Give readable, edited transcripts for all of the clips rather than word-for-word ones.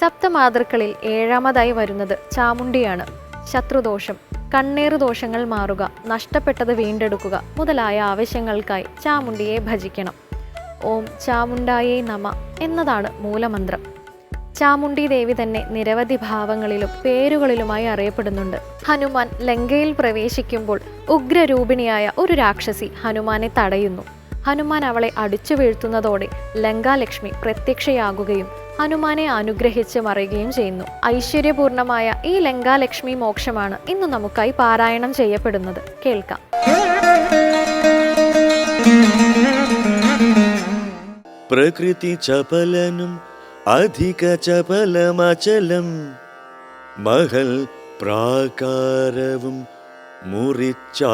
സപ്തമാതൃക്കളിൽ ഏഴാമതായി വരുന്നത് ചാമുണ്ടിയാണ്. ശത്രുദോഷം, കണ്ണേറ് ദോഷങ്ങൾ മാറുക, നഷ്ടപ്പെട്ടത് വീണ്ടെടുക്കുക മുതലായ ആവശ്യങ്ങൾക്കായി ചാമുണ്ടിയെ ഭജിക്കണം. ഓം ചാമുണ്ടായേ നമ എന്നതാണ് മൂലമന്ത്രം. ചാമുണ്ഡി ദേവി തന്നെ നിരവധി ഭാവങ്ങളിലും പേരുകളിലുമായി അറിയപ്പെടുന്നുണ്ട്. ഹനുമാൻ ലങ്കയിൽ പ്രവേശിക്കുമ്പോൾ ഉഗ്രരൂപിണിയായ ഒരു രാക്ഷസി ഹനുമാനെ തടയുന്നു. ഹനുമാൻ അവളെ അടിച്ചു വീഴ്ത്തുന്നതോടെ ലങ്കാലക്ഷ്മി പ്രത്യക്ഷയാകുകയും ഹനുമാനെ അനുഗ്രഹിച്ച് മറയുകയും ചെയ്യുന്നു. ഐശ്വര്യപൂർണമായ ഈ ലങ്കാലക്ഷ്മി മോക്ഷമാണ് ഇന്ന് നമുക്കായി പാരായണം ചെയ്യപ്പെടുന്നത്. കേൾക്കാം. പ്രകൃതി ചപലനും അധിക ചപലമചലം മഹൽ പ്രാകാരവും മുറിച്ചാകാരവും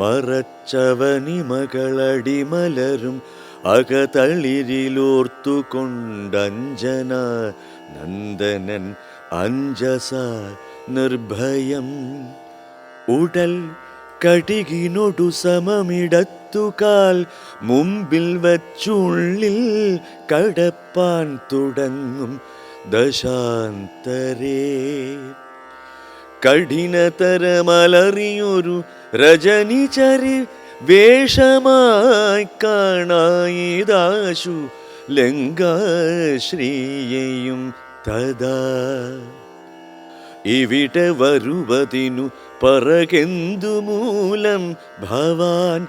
മറച്ചവനിമകളടിമലരും അകതളിരിലോർത്തുകൊണ്ടഞ്ജന നന്ദനൻ അഞ്ജസ നിർഭയം ഉടൽ കടികിനൊടു സമമിടത്തുകാൽ മുമ്പിൽ വച്ചുള്ളിൽ കടപ്പാൻ തുടങ്ങും ദശാന്തരേ കഠിനതരമലറിയൊരു രജനിചരി വേഷമായി കാണായിദാശു ലങ്കാശ്രീയെയും തഥാ ഇവിടെ വരുവതിനു പറകെന്തു മൂലം ഭവാൻ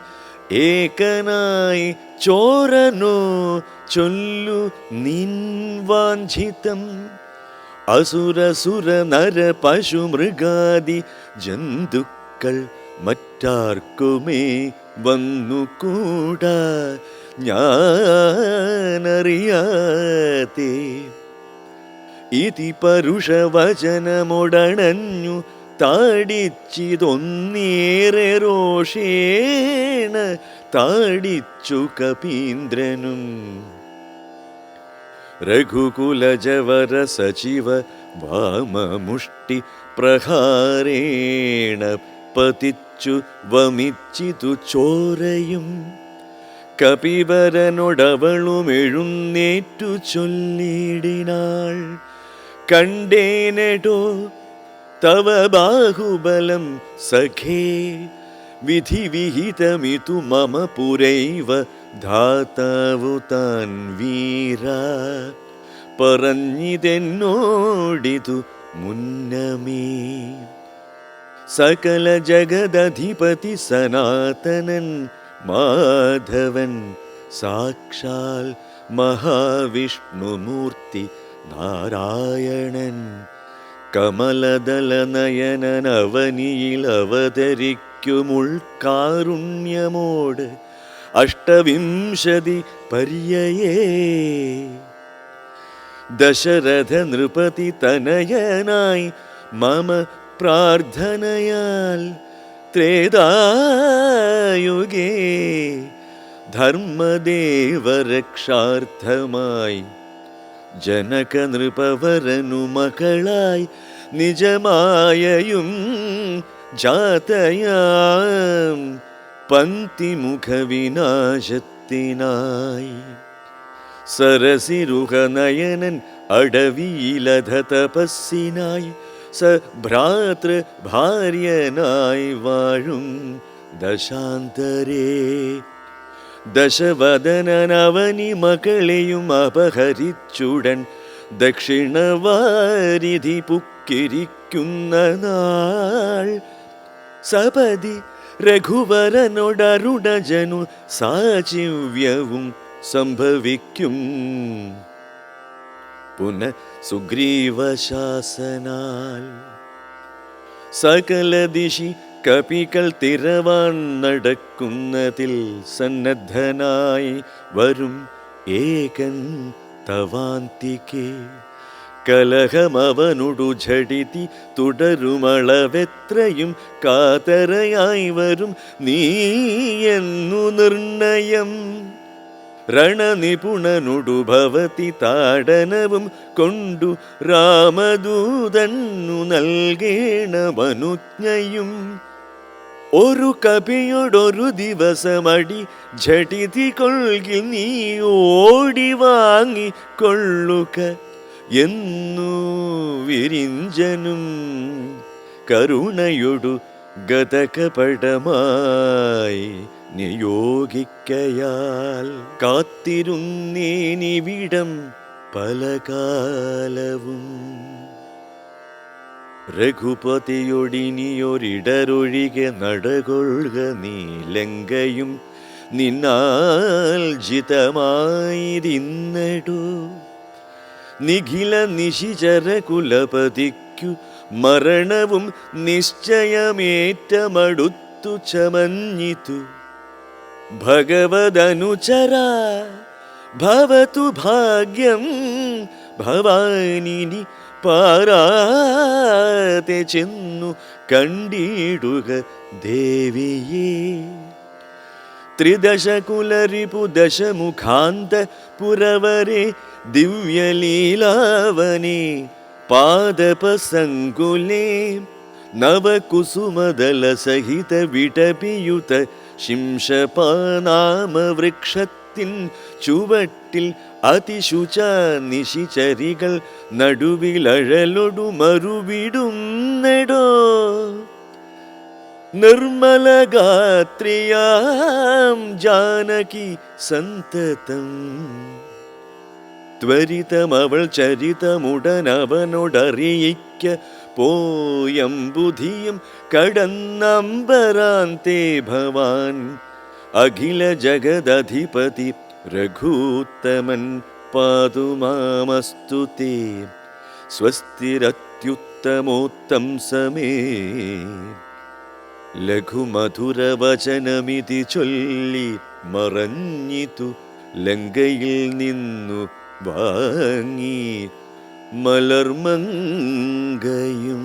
ഏകനായി ചോരനോ ചൊല്ലു നിൻ വാഞ്ചിതം അസുരസുര നര പശു മൃഗാദി ജന്തുക്കൾ മറ്റാർക്കുമേ വന്നുകൂടാ ഞാനറിയാതെ ഇതി പരുഷവചനമൊടണഞ്ഞു താടിച്ചിതൊന്നേറെ രോഷേണ താടിച്ചു കപീന്ദ്രനും രഘുകുലജവര സചിവ വാമമുഷ്ടി പ്രഹാരേണ പതിച്ചു വമിച്ചിതു ചോരയും കപിവരനോടവളും എഴുന്നേറ്റു ചൊല്ലിടിനാൾ കണ്ടേനടോ തവ ബാഹുബലം സഖേ വിധിവിഹിതമിതു മമ പുരൈവ ധാതാവു താൻ വീര പറഞ്ഞിതെന്നോടിതു മുന്നമേ സകല ജഗദധിപതി സനാതനൻ മാധവൻ സാക്ഷാൽ മഹാവിഷ്ണുമൂർത്തി നാരായണൻ കമലദലനയനൻ അവനിയിൽ അവതരിക്കുമുൾക്കാരുണ്യമോട് അഷ്ടവിംശതി പര്യയേ ദശരഥ നൃപതി തനയനായി മമ പ്രാർത്ഥനയാൽ ത്രേതായുഗേ ധർമ്മദേവരക്ഷാർത്ഥമായി ജനക നൃപവരനു മകളായി നിജമായയും ജാതയാം പങ്ക്തിമുഖ വിനാശത്തിനായി സരസിരുഹനയനൻ അടവിയിലധ തപസ്സിനായി സഭ്രാതൃ ഭാര്യനായി വാഴും ദശാന്തരേ ദശവദനനവനി മകളെയും അപഹരിച്ചുടൻ ദക്ഷിണവാരിധി പുക്കിരിക്കുന്ന നാൾ സപതി രഘുവരനോടരുടജനു സാചിവ്യവും സംഭവിക്കും പുന സുഗ്രീവശാസനാൽ സകല ദിശി കപികൾ തിരവാൻ നടക്കുന്നതിൽ സന്നദ്ധനായി വരും ഏകൻ തവാന്തികെ കലഹമവനുടു ഝടിതി തുടരുമളവെത്രയും കാതരയായി വരും നീയെന്നു നിർണയം രണനിപുണനുടു ഭവതി താടനവും കൊണ്ടു രാമദൂതന്നു നൽകേണമനുജ്ഞയും ഒരു കവിയോടൊരു ദിവസമടി ഝടിതി കൊള്ളിൽ നീ ഓടി വാങ്ങി കൊള്ളുക എന്നു വിരിഞ്ചനും കരുണയൊടു ഗതകപടമായി നിയോഗിക്കയാൽ കാത്തിരുന്നേനിവിടം പലകാലവും. രഘുപതിയൊടിനിയൊരിടരൊഴികെ നടകൊള്ളുക നീ ലങ്കയും നിന്നാൽ ജിതമായിരിന്നടു. നിഖില നിശിചര കുലപതിക്കു മരണവും നിശ്ചയമേറ്റമടുത്തു ചമഞ്ഞിതു. ഭഗവദനുചര ഭവതു ഭാഗ്യം ഭവാനിനി പാരാതെ ചെന്നു കണ്ടിടുക ദേവിയേ. ത്രിദശകുലരിപു ദശമുഖാന്ത പുരവരെ ദിവ്യലീലാവനെ പാദപസങ്കുലേ നവകുസുമദല സഹിത വിടപിയുത ശിംശപാനാമവൃക്ഷത്തിൻ ചുവട്ടിൽ അതിശുച നിശിചരികൾ നടുവിലഴലൊടു മറുവിടുന്നെടോ. നിർമ്മലഗാത്രിയാം ജാനകി സന്തതം ത്വരിതമവൾ ചരിതമുടനവനോടറിയിക്ക പോയംബുധിയും കടന്നമ്പരാന്തേ ഭവാൻ. അഖില ജഗദധിപതി രഘൂത്തമൻ പാതുമാമസ്തു തേ. സ്വസ്തിരത്യുത്തമോത്തം സമേ. ലഘുമധുരവചനമിതി ചൊല്ലി മറഞ്ഞിതു ലങ്കയിൽ നിന്നു വാങ്ങി മലർമങ്കയും.